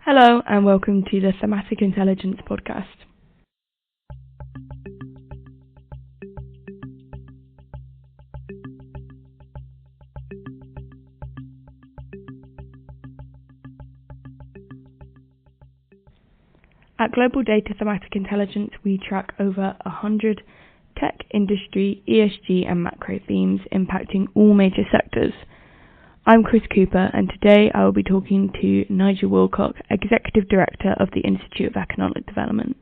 Hello and welcome to the Thematic Intelligence podcast. At Global Data Thematic Intelligence, we track over 100 tech, industry, ESG and macro themes impacting all major sectors. I'm Kris Cooper, and today I will be talking to Nigel Wilcock, Executive Director of the Institute of Economic Development.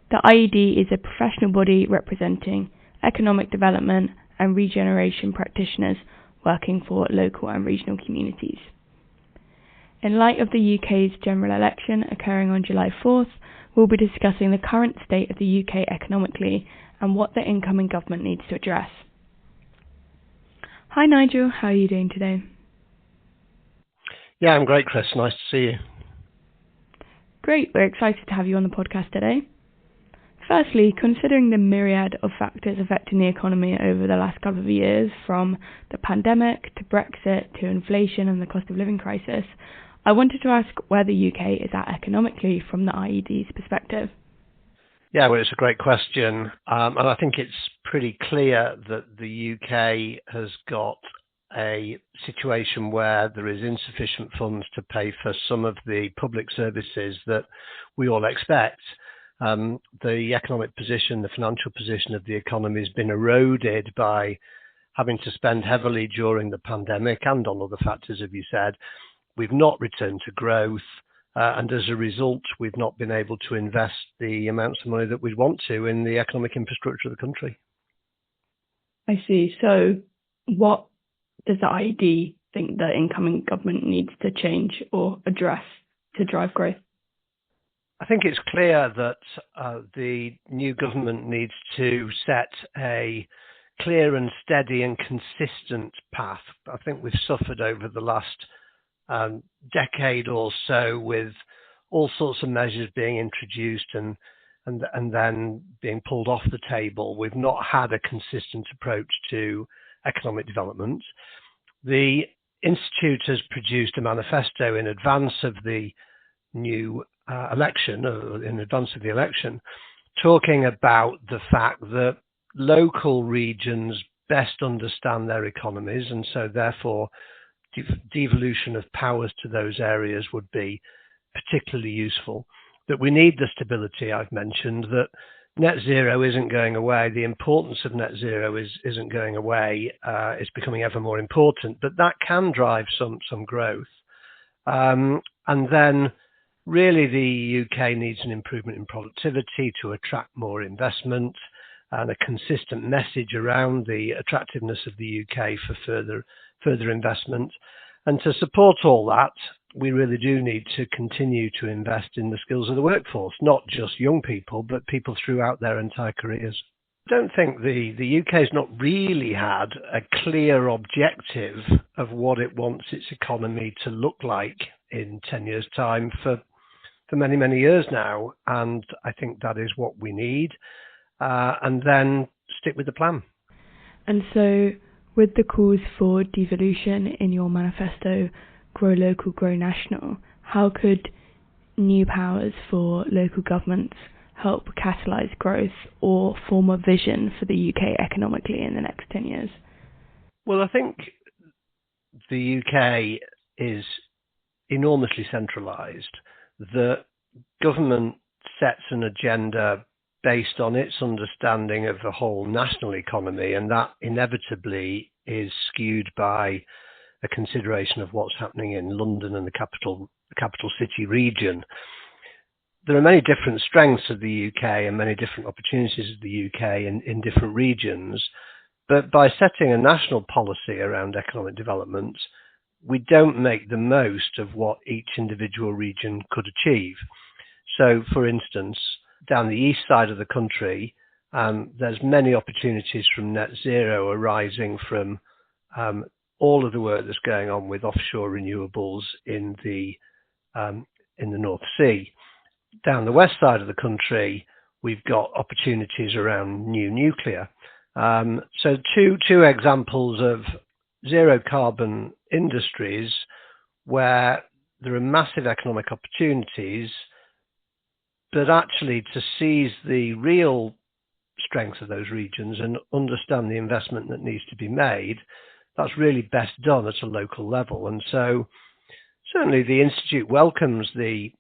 The IED is a professional body representing economic development and regeneration practitioners working for local and regional communities. In light of the UK's general election occurring on July 4th, we'll be discussing the current state of the UK economically and what the incoming government needs to address. Hi Nigel, how are you doing today? Yeah, I'm great, Kris. Nice to see you. Great, we're excited to have you on the podcast today. Firstly, considering the myriad of factors affecting the economy over the last couple of years, from the pandemic to Brexit to inflation and the cost of living crisis, I wanted to ask where the UK is at economically from the IED's perspective. Yeah, well, it's a great question. And I think it's pretty clear that the UK has got a situation where there is insufficient funds to pay for some of the public services that we all expect. The economic position, the financial position of the economy has been eroded by having to spend heavily during the pandemic and on other factors, as you said. We've not returned to growth, and as a result, we've not been able to invest the amounts of money that we'd want to in the economic infrastructure of the country. I see. So what does the IED think the incoming government needs to change or address to drive growth? I think it's clear that the new government needs to set a clear and steady and consistent path. I think we've suffered over the last decade or so with all sorts of measures being introduced and then being pulled off the table. We've not had a consistent approach to economic development. The Institute has produced a manifesto in advance of the new election, talking about the fact that local regions best understand their economies, and so therefore devolution of powers to those areas would be particularly useful. That we need the stability I've mentioned, that net zero isn't going away. The importance of net zero isn't going away. It's becoming ever more important, but that can drive some growth. And then really the UK needs an improvement in productivity to attract more investment and a consistent message around the attractiveness of the UK for further investment. And to support all that, we really do need to continue to invest in the skills of the workforce, not just young people, but people throughout their entire careers. I don't think the UK has not really had a clear objective of what it wants its economy to look like in 10 years' time for many, many years now. And I think that is what we need. And then stick with the plan. And so, with the calls for devolution in your manifesto, Grow Local, Grow National, how could new powers for local governments help catalyse growth or form a vision for the UK economically in the next 10 years? Well, I think the UK is enormously centralised. The government sets an agenda based on its understanding of the whole national economy, and that inevitably is skewed by a consideration of what's happening in London and the capital city region. There are many different strengths of the UK and many different opportunities of the UK in different regions, but by setting a national policy around economic development, we don't make the most of what each individual region could achieve. So, for instance, down the east side of the country, there's many opportunities from net zero arising from all of the work that's going on with offshore renewables in the North Sea. Down the west side of the country, we've got opportunities around new nuclear. So two examples of zero carbon industries where there are massive economic opportunities, but actually to seize the real strength of those regions and understand the investment that needs to be made, that's really best done at a local level. And so certainly the Institute welcomes the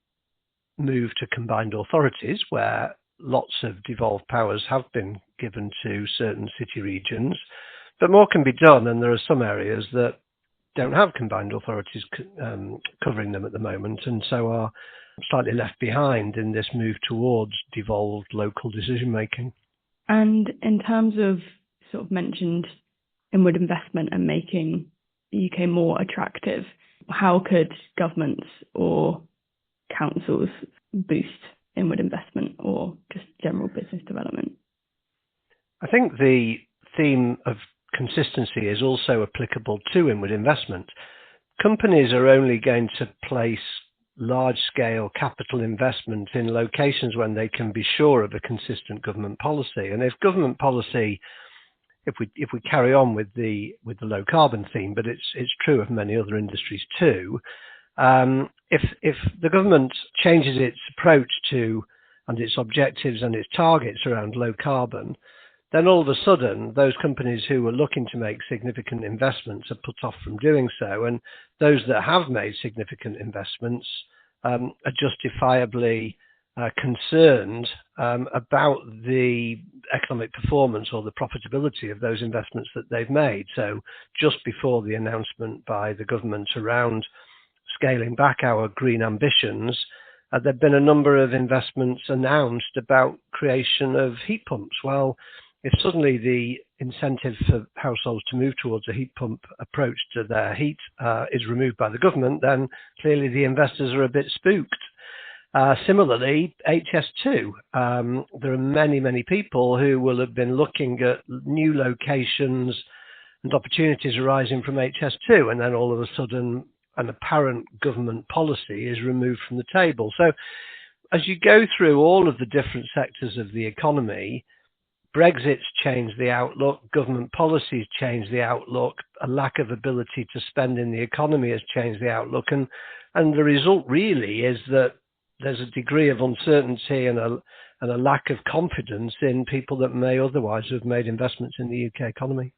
move to combined authorities, where lots of devolved powers have been given to certain city regions, but more can be done, and there are some areas that don't have combined authorities covering them at the moment, and so are slightly left behind in this move towards devolved local decision making. And in terms of sort of mentioned inward investment and making the UK more attractive, how could governments or councils boost inward investment or just general business development? I think the theme of consistency is also applicable to inward investment. Companies are only going to place large-scale capital investment in locations when they can be sure of a consistent government policy. And if government policy, if we carry on with the low carbon theme, but it's true of many other industries too, if the government changes its approach to and its objectives and its targets around low carbon, then all of a sudden those companies who are looking to make significant investments are put off from doing so, and those that have made significant investments are justifiably concerned about the economic performance or the profitability of those investments that they've made. So just before the announcement by the government around scaling back our green ambitions, there have been a number of investments announced about creation of heat pumps. Well, if suddenly the incentive for households to move towards a heat pump approach to their heat is removed by the government, then clearly the investors are a bit spooked. Similarly, HS2, there are many people who will have been looking at new locations and opportunities arising from HS2, and then all of a sudden an apparent government policy is removed from the table. So as you go through all of the different sectors of the economy, Brexit's changed the outlook, government policies changed the outlook, a lack of ability to spend in the economy has changed the outlook, and the result really is that there's a degree of uncertainty and a lack of confidence in people that may otherwise have made investments in the UK economy.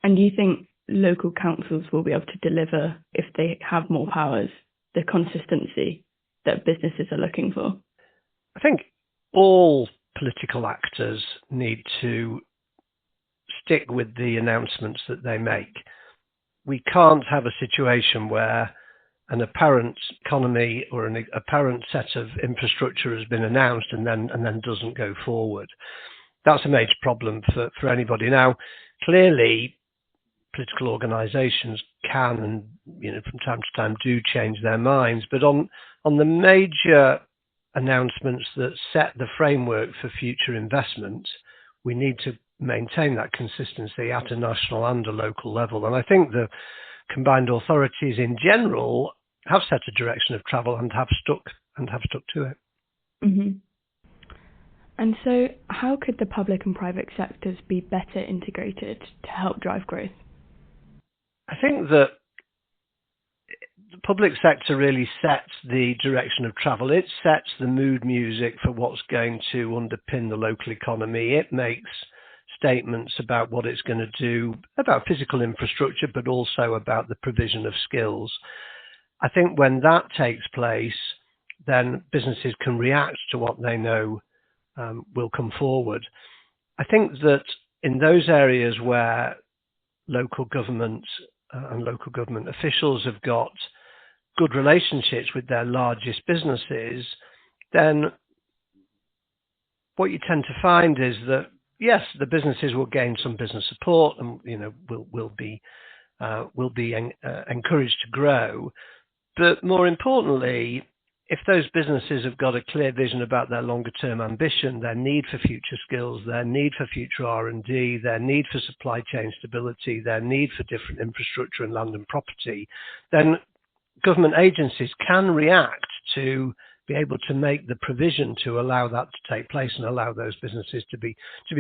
And do you think local councils will be able to deliver, if they have more powers, the consistency that businesses are looking for? I think all political actors need to stick with the announcements that they make. We can't have a situation where an apparent economy or an apparent set of infrastructure has been announced and then doesn't go forward. That's a major problem for anybody. Now, clearly, political organisations can and from time to time do change their minds, but on the major announcements that set the framework for future investment, we need to maintain that consistency at a national and a local level. And I think the combined authorities in general have set a direction of travel and have stuck to it. Mm-hmm. And so how could the public and private sectors be better integrated to help drive growth? I think that the public sector really sets the direction of travel. It sets the mood music for what's going to underpin the local economy. It makes statements about what it's going to do, about physical infrastructure, but also about the provision of skills. I think when that takes place, then businesses can react to what they know will come forward. I think that in those areas where local government and local government officials have got good relationships with their largest businesses, then what you tend to find is that, yes, the businesses will gain some business support and will be encouraged to grow. But more importantly, if those businesses have got a clear vision about their longer term ambition, their need for future skills, their need for future R&D, their need for supply chain stability, their need for different infrastructure and land and property, then government agencies can react to be able to make the provision to allow that to take place and allow those businesses to be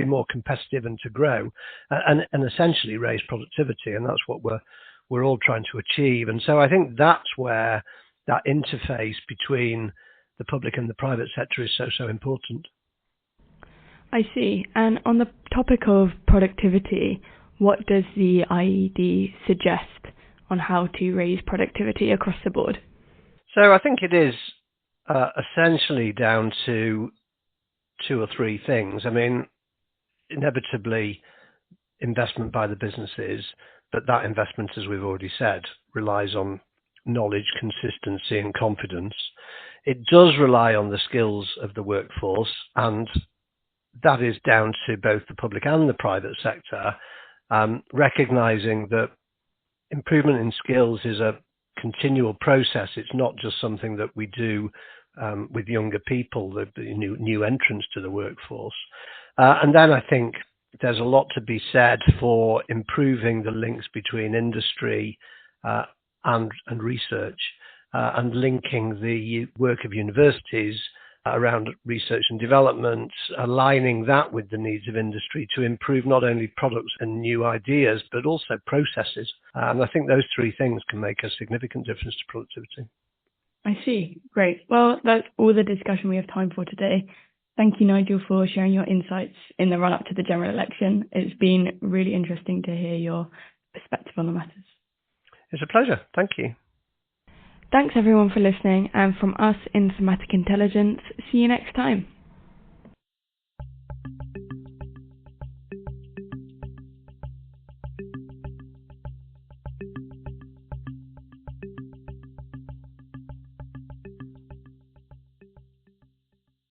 more competitive and to grow and essentially raise productivity. And that's what we're all trying to achieve. And so I think that's where that interface between the public and the private sector is so important. I see. And on the topic of productivity, what does the IED suggest on how to raise productivity across the board? So I think it is essentially down to 2 or 3 things. I mean, inevitably investment by the businesses, but that investment, as we've already said, relies on knowledge, consistency and confidence. It does rely on the skills of the workforce, and that is down to both the public and the private sector, recognizing that improvement in skills is a continual process. It's not just something that we do with younger people, the new entrants to the workforce. And then I think there's a lot to be said for improving the links between industry and research, and linking the work of universities around research and development, aligning that with the needs of industry to improve not only products and new ideas, but also processes. And I think those 3 things can make a significant difference to productivity. I see. Great. Well, that's all the discussion we have time for today. Thank you, Nigel, for sharing your insights in the run-up to the general election. It's been really interesting to hear your perspective on the matters. It's a pleasure. Thank you. Thanks everyone for listening, and from us in Thematic Intelligence, see you next time.